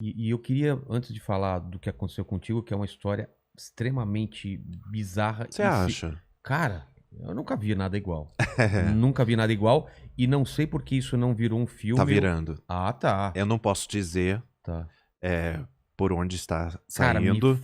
E eu queria, antes de falar do que aconteceu contigo, que é uma história extremamente bizarra Você e se acha? cara, eu nunca vi nada igual. Nunca vi nada igual e não sei por que isso não virou um Tá filme ou virando. ah, tá, Eu não posso dizer, tá. eh, por onde está Cara, saindo,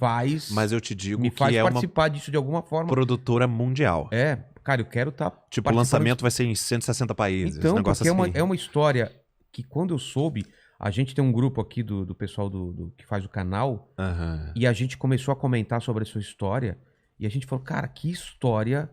mas eu te digo me que faz é uma participar disso de alguma forma. produtora mundial. É, cara, eu quero estar Tipo, o participando lançamento disso. vai ser em 160 países, um Então, negócio porque é assim. uma história que quando eu soube a gente tem um grupo aqui do pessoal do que faz o canal. Aham. E a gente começou a comentar sobre a sua história, e a gente falou: "Cara, que história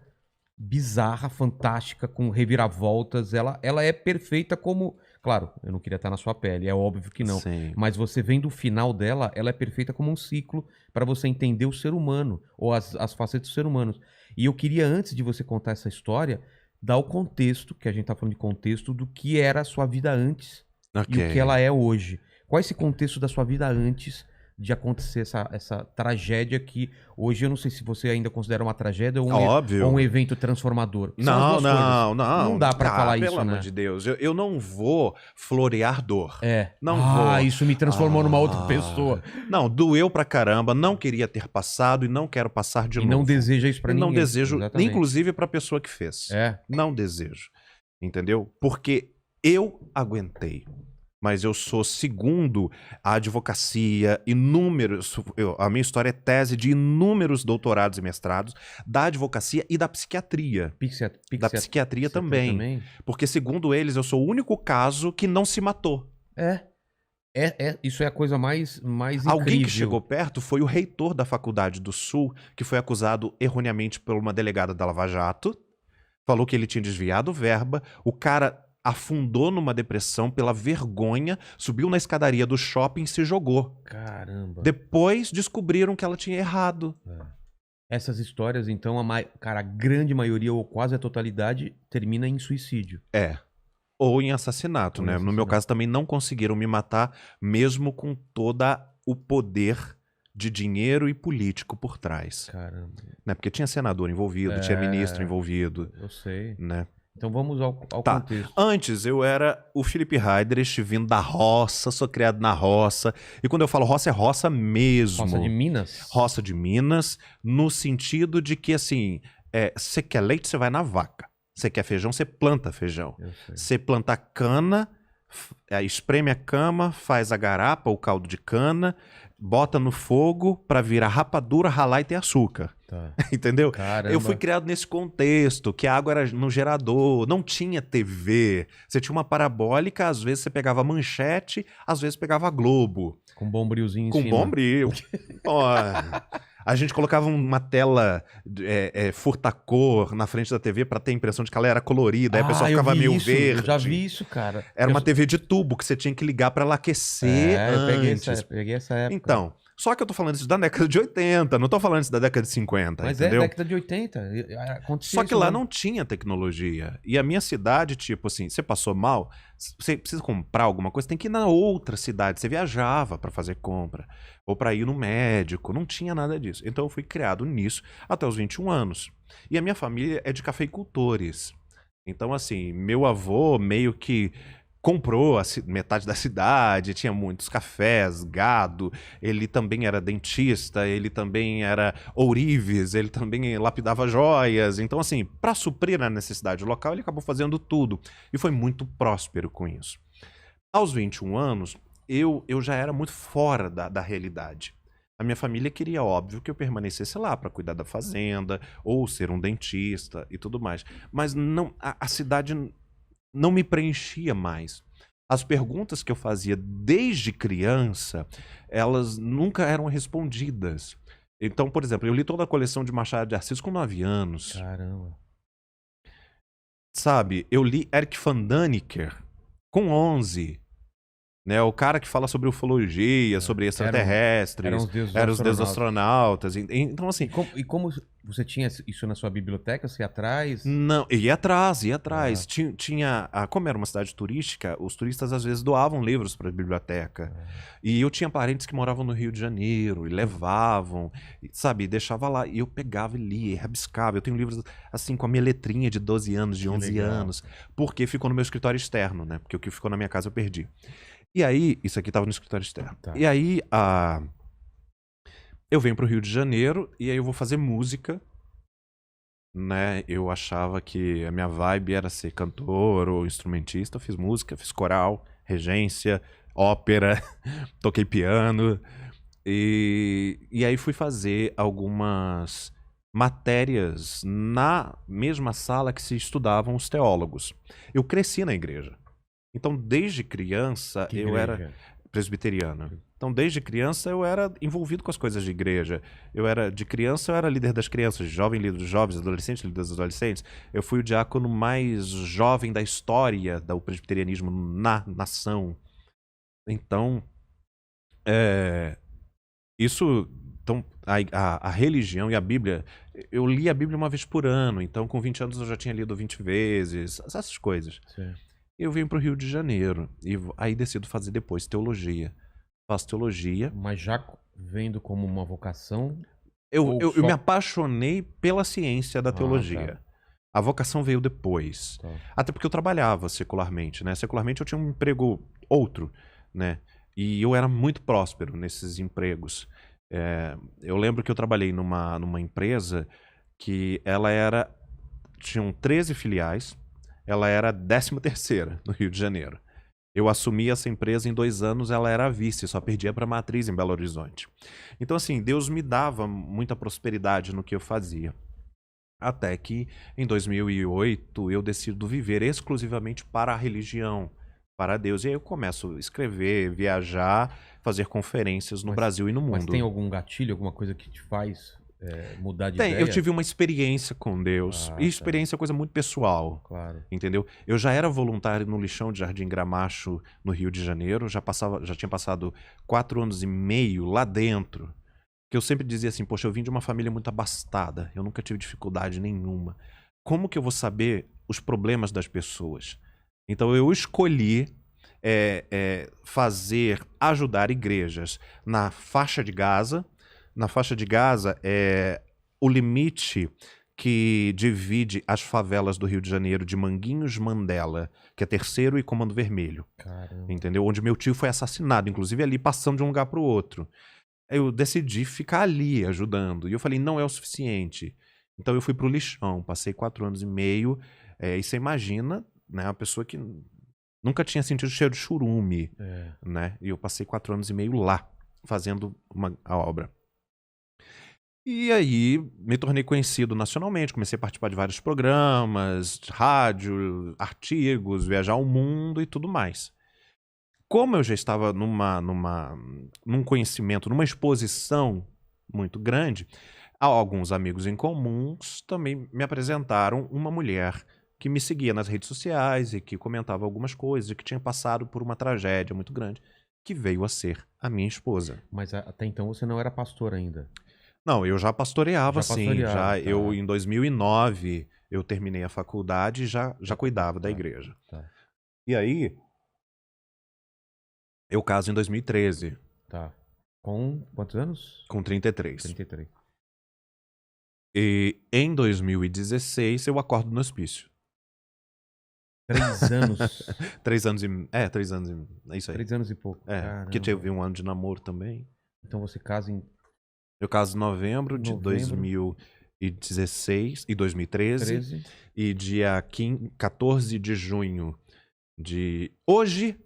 bizarra, fantástica, com reviravoltas". Ela é perfeita como claro, eu não queria estar na sua pele, é óbvio que não, Sim. mas você vendo o final dela, ela é perfeita como um ciclo para você entender o ser humano, ou as facetas do ser humano. E eu queria, antes de você contar essa história, dar o contexto, que a gente tá falando de contexto, do que era a sua vida antes Ok. e o que ela é hoje. Qual é esse contexto da sua vida antes de acontecer essa tragédia que hoje eu não sei se você ainda considera uma tragédia ou um Óbvio. evento transformador. São as Não, duas coisas. não, Não não. dá pra Ah, falar pelo isso, amor né? de Deus. Eu não vou florear dor. É. Não Ah, vou. isso me transformou numa outra pessoa. Ah. Não, doeu pra caramba. Não queria ter passado e não quero passar de E não novo. deseja isso pra E não ninguém. desejo, Exatamente. inclusive pra pessoa que fez. É. Não desejo. Entendeu? Porque eu aguentei. Mas eu sou, segundo a advocacia, a minha história é tese de inúmeros doutorados e mestrados da advocacia e da psiquiatria. Da psiquiatria também. Também. Porque, segundo eles, eu sou o único caso que não se matou. É. Isso é a coisa mais Alguém que chegou incrível. perto foi o reitor da Faculdade do Sul, que foi acusado erroneamente por uma delegada da Lava Jato. Falou que ele tinha desviado verba. O cara afundou numa depressão pela vergonha, subiu na escadaria do shopping e se jogou. Caramba. Depois descobriram que ela tinha errado. Essas histórias, então, cara, a grande maioria ou quase a totalidade termina em suicídio. É. Ou em assassinato, Ou em né? No meu assassinato. caso também não conseguiram me matar, mesmo com toda o poder de dinheiro e político por trás. Caramba. Né? Porque tinha senador envolvido, tinha ministro envolvido, Eu sei. né? Então vamos ao Tá. contexto. Antes eu era o Felipe Heidrich, vindo da roça, sou criado na roça. E quando eu falo roça, é roça mesmo. Roça de Minas? Roça de Minas, no sentido de que, assim, você quer leite, você vai na vaca. Você quer feijão, você planta feijão. Eu sei. Você planta cana, espreme a cama, faz a garapa, o caldo de cana, bota no fogo pra virar rapadura, ralar e ter açúcar. Tá. Entendeu? Caramba. Eu fui criado nesse contexto, que a água era no gerador, não tinha TV. Você tinha uma parabólica, às vezes você pegava manchete, às vezes pegava Globo. Com um bombrilzinho em Com cima. bombril. Ó, a gente colocava uma tela furta-cor na frente da TV pra ter a impressão de que ela era colorida, aí a pessoa Eu ficava vi meio isso, verde. eu já vi isso, cara. Era uma TV de tubo que você tinha que ligar pra ela aquecer Eu antes. peguei essa época. Então, só que eu tô falando isso da década de 80, não tô falando isso da década de 50, Mas entendeu? é década de 80. Acontecia Só que isso lá mesmo. não tinha tecnologia. E a minha cidade, tipo assim, você passou mal, você precisa comprar alguma coisa, tem que ir na outra cidade. Você viajava pra fazer compra, ou pra ir no médico, não tinha nada disso. Então eu fui criado nisso até os 21 anos. E a minha família é de cafeicultores. Então, assim, meu avô meio que comprou metade da cidade, tinha muitos cafés, gado, ele também era dentista, ele também era ourives, ele também lapidava joias. Então, assim, para suprir a necessidade local, ele acabou fazendo tudo e foi muito próspero com isso. Aos 21 anos, eu já era muito fora da realidade. A minha família queria, óbvio, que eu permanecesse lá para cuidar da fazenda ou ser um dentista e tudo mais. Mas não, a cidade não me preenchia mais. As perguntas que eu fazia desde criança, elas nunca eram respondidas. Então, por exemplo, eu li toda a coleção de Machado de Assis com 9 anos. Caramba. Sabe, eu li Erich von Däniken com 11. Né, o cara que fala sobre ufologia, sobre extraterrestres, Eram os deuses astronautas. Então, assim, E como você tinha isso na sua biblioteca? Você ia atrás? não, ia atrás, ia atrás. Como era uma cidade turística, os turistas às vezes doavam livros para a biblioteca. E eu tinha parentes que moravam no Rio de Janeiro e levavam, sabe, deixava lá. E eu pegava e lia, e rabiscava. Eu tenho livros assim com a minha letrinha de 12 anos, de 11 legal. anos, porque ficou no meu escritório externo, né? Porque o que ficou na minha casa eu perdi. E aí, isso aqui tava no escritório externo. Tá. E aí, eu venho pro Rio de Janeiro e aí eu vou fazer música, né? Eu achava que a minha vibe era ser cantor ou instrumentista. Eu fiz música, fiz coral, regência, ópera, toquei piano. E aí fui fazer algumas matérias na mesma sala que se estudavam os teólogos. Eu cresci na igreja. Então, desde criança, Que eu era igreja? presbiteriana. Então, desde criança, eu era envolvido com as coisas de igreja. De criança, eu era líder das crianças, jovem líder dos jovens, adolescente líder dos adolescentes. Eu fui o diácono mais jovem da história do presbiterianismo na nação. Então, isso... Então, a religião e a Bíblia... Eu li a Bíblia uma vez por ano. Então, com 20 anos, eu já tinha lido 20 vezes. Essas coisas. Sim. Eu vim pro Rio de Janeiro. E aí decido fazer depois teologia. Faço teologia. Mas já vendo como uma vocação? Eu Ou me só- apaixonei pela ciência da teologia. tá. A vocação veio depois. Tá. Até porque eu trabalhava secularmente, né? Secularmente eu tinha um emprego outro, né? E eu era muito próspero nesses empregos. Eu lembro que eu trabalhei numa empresa que tinham 13 filiais, ela era a 13ª no Rio de Janeiro. Eu assumi essa empresa em 2 anos, ela era a vice, só perdia para a matriz em Belo Horizonte. Então, assim, Deus me dava muita prosperidade no que eu fazia. Até que, em 2008, eu decido viver exclusivamente para a religião, para Deus. E aí eu começo a escrever, viajar, fazer conferências no Brasil e no mundo. Mas tem algum gatilho, alguma coisa que te faz mudar de Tem, ideia? eu tive uma experiência com Deus. Ah, E experiência é coisa muito pessoal. Claro. Entendeu? Eu já era voluntário no lixão de Jardim Gramacho, no Rio de Janeiro. Já tinha passado 4 anos e meio lá dentro. Que eu sempre dizia assim, poxa, eu vim de uma família muito abastada. Eu nunca tive dificuldade nenhuma. Como que eu vou saber os problemas das pessoas? Então eu escolhi ajudar igrejas na faixa de Gaza. Na faixa de Gaza é o limite que divide as favelas do Rio de Janeiro de Manguinhos Mandela, que é Terceiro e Comando Vermelho. Caramba. Entendeu? Onde meu tio foi assassinado, inclusive ali passando de um lugar para o outro. Eu decidi ficar ali ajudando. E eu falei, não é o suficiente. Então eu fui pro lixão, passei 4 anos e meio. E você imagina, né, uma pessoa que nunca tinha sentido cheiro de churume, né? E eu passei 4 anos e meio lá, fazendo a obra. E aí me tornei conhecido nacionalmente, comecei a participar de vários programas, rádio, artigos, viajar ao mundo e tudo mais. Como eu já estava num conhecimento, numa exposição muito grande, alguns amigos em comuns também me apresentaram uma mulher que me seguia nas redes sociais e que comentava algumas coisas e que tinha passado por uma tragédia muito grande, que veio a ser a minha esposa. Mas até então você não era pastor ainda? Não, eu já pastoreava, sim. Tá. Eu, em 2009, eu terminei a faculdade e já cuidava da igreja. Tá. E aí, eu caso em 2013. Tá. Com quantos anos? Com 33. 33. E em 2016, eu acordo no hospício. 3 anos. 3 anos e... 3 anos e... É isso aí. 3 anos e pouco. Porque teve 1 ano de namoro também. Então você casa em... Eu caso em novembro de 2016 e 2013. 13. E dia 14 de junho de... Hoje,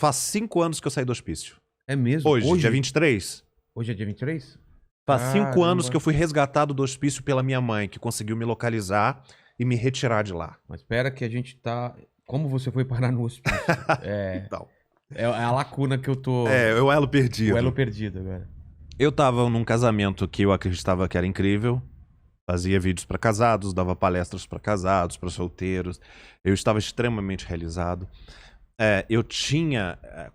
faz 5 anos que eu saí do hospício. É mesmo? Hoje, dia 23. Hoje é dia 23? Faz 5 Caramba. anos que eu fui resgatado do hospício pela minha mãe, que conseguiu me localizar e me retirar de lá. Mas espera que a gente tá... Como você foi parar no hospício? Então. É a lacuna que eu tô... o elo perdido. O elo perdido agora. Eu tava num casamento que eu acreditava que era incrível. Fazia vídeos para casados, dava palestras para casados, para solteiros. Eu estava extremamente realizado.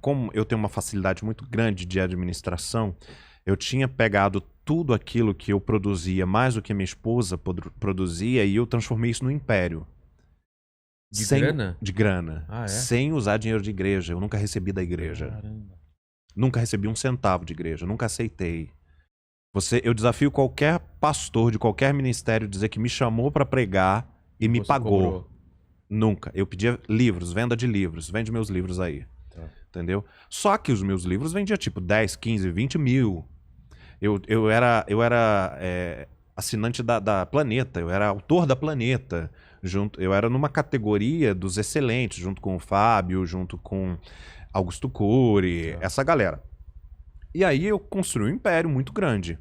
Como eu tenho uma facilidade muito grande de administração, eu tinha pegado tudo aquilo que eu produzia, mais do que minha esposa produzia, e eu transformei isso no império. Grana? De grana. Ah, é? Sem usar dinheiro de igreja. Eu nunca recebi da igreja. Caramba. Nunca recebi 1 centavo de igreja. Nunca aceitei. Eu desafio qualquer pastor de qualquer ministério dizer que me chamou para pregar e me Você pagou. cobrou. Nunca. Eu pedia livros, venda de livros. Vende meus livros aí. Tá. Entendeu? Só que os meus livros vendiam tipo 10, 15, 20 mil. Eu era assinante da Planeta, eu era autor da Planeta. Eu era numa categoria dos excelentes, junto com o Fábio, junto com Augusto Cury, Tá. essa galera. E aí eu construí um império muito grande.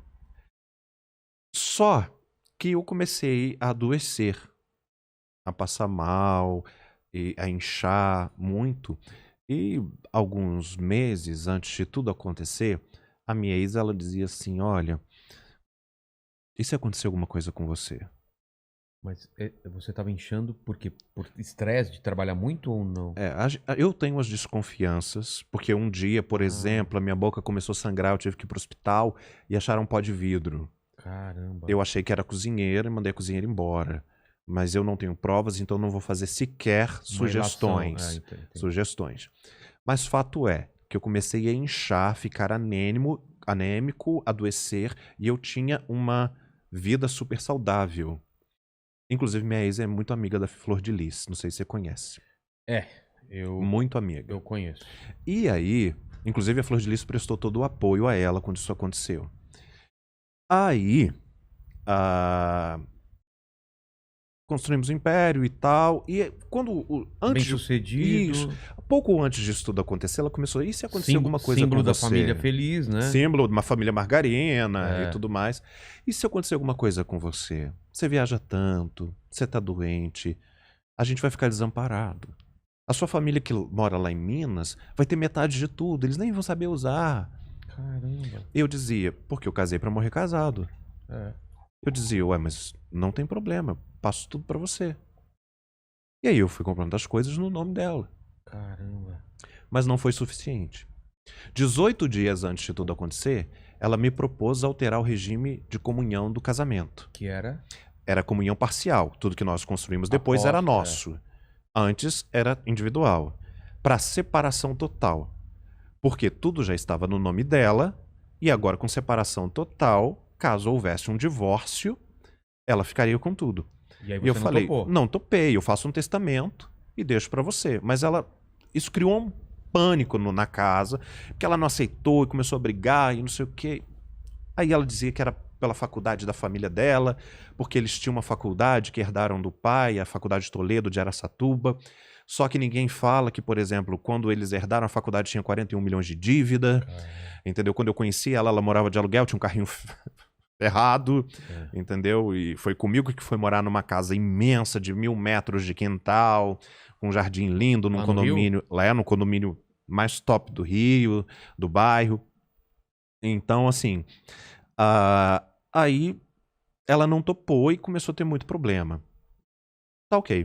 Só que eu comecei a adoecer, a passar mal, e a inchar muito. E alguns meses antes de tudo acontecer, a minha ex, ela dizia assim, olha, e se acontecer alguma coisa com você? Mas você tava inchando por quê? Por estresse de trabalhar muito ou não? Eu tenho as desconfianças, porque um dia, por exemplo, a minha boca começou a sangrar, eu tive que ir pro hospital e acharam um pó de vidro. Caramba. Eu achei que era cozinheiro e mandei a cozinheira embora. Mas eu não tenho provas, então não vou fazer sequer Uma sugestões. ilação. Entendi. Sugestões. Mas fato é que eu comecei a inchar, ficar anêmico, adoecer, e eu tinha uma vida super saudável. Inclusive, minha ex é muito amiga da Flor de Lis, não sei se você conhece. Muito amiga. Eu conheço. E aí, inclusive a Flor de Lis prestou todo o apoio a ela quando isso aconteceu. Aí, construímos o império e tal. E quando Bem antes sucedido. Isso, pouco antes disso tudo acontecer, ela começou, e se acontecer alguma coisa símbolo com da você? família feliz, né? Símbolo de uma família margarina É. e tudo mais. E se acontecer alguma coisa com você? Você viaja tanto, você tá doente, a gente vai ficar desamparado. A sua família que mora lá em Minas vai ter metade de tudo, eles nem vão saber usar. Caramba. Eu dizia, porque eu casei pra morrer casado. É. Eu dizia, ué, mas não tem problema, eu passo tudo pra você. E aí eu fui comprando as coisas no nome dela. Caramba. Mas não foi suficiente. 18 dias antes de tudo acontecer, ela me propôs alterar o regime de comunhão do casamento. Que era? Era comunhão parcial. Tudo que nós construímos depois era nosso. Antes era individual. Para separação total. Porque tudo já estava no nome dela, e agora com separação total, caso houvesse um divórcio, ela ficaria com tudo. E aí E eu você não falei, topou? não topei, eu faço um testamento e deixo pra você. Mas isso criou um pânico na casa, porque ela não aceitou e começou a brigar e não sei o quê. Aí ela dizia que era pela faculdade da família dela, porque eles tinham uma faculdade que herdaram do pai, a Faculdade de Toledo de Araçatuba. Só que ninguém fala que, por exemplo, quando eles herdaram a faculdade tinha 41 milhões de dívida. Entendeu? Quando eu conheci ela morava de aluguel, tinha um carrinho errado, entendeu? E foi comigo que foi morar numa casa imensa de 1.000 metros de quintal, com um jardim lindo, num condomínio, lá no condomínio mais top do Rio, do bairro. Então, assim, aí ela não topou e começou a ter muito problema. Tá ok.